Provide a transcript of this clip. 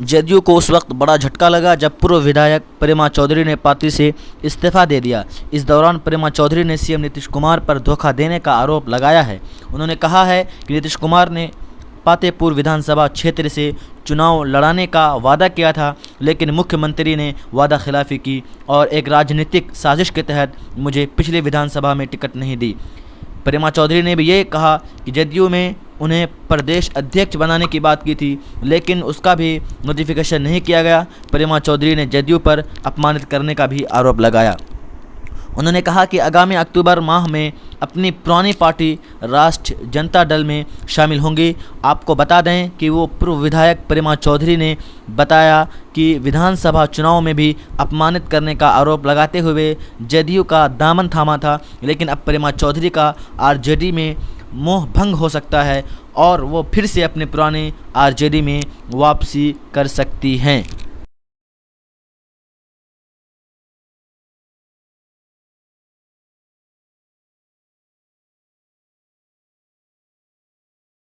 जदयू को उस वक्त बड़ा झटका लगा जब पूर्व विधायक प्रेमा चौधरी ने पार्टी से इस्तीफा दे दिया। इस दौरान प्रेमा चौधरी ने सीएम नीतीश कुमार पर धोखा देने का आरोप लगाया है। उन्होंने कहा है कि नीतीश कुमार ने पातेपुर विधानसभा क्षेत्र से चुनाव लड़ाने का वादा किया था, लेकिन मुख्यमंत्री ने वादा खिलाफी की और एक राजनीतिक साजिश के तहत मुझे पिछली विधानसभा में टिकट नहीं दी। प्रेमा चौधरी ने भी ये कहा कि जदयू में उन्हें प्रदेश अध्यक्ष बनाने की बात की थी, लेकिन उसका भी नोटिफिकेशन नहीं किया गया। प्रेमा चौधरी ने जदयू पर अपमानित करने का भी आरोप लगाया। उन्होंने कहा कि आगामी अक्टूबर माह में अपनी पुरानी पार्टी राष्ट्रीय जनता दल में शामिल होंगी। आपको बता दें कि वो पूर्व विधायक प्रेमा चौधरी ने बताया कि विधानसभा चुनाव में भी अपमानित करने का आरोप लगाते हुए जदयू का दामन थामा था, लेकिन अब प्रेमा चौधरी का आरजेडी में मोह भंग हो सकता है और वो फिर से अपने पुराने आरजेडी में वापसी कर सकती हैं।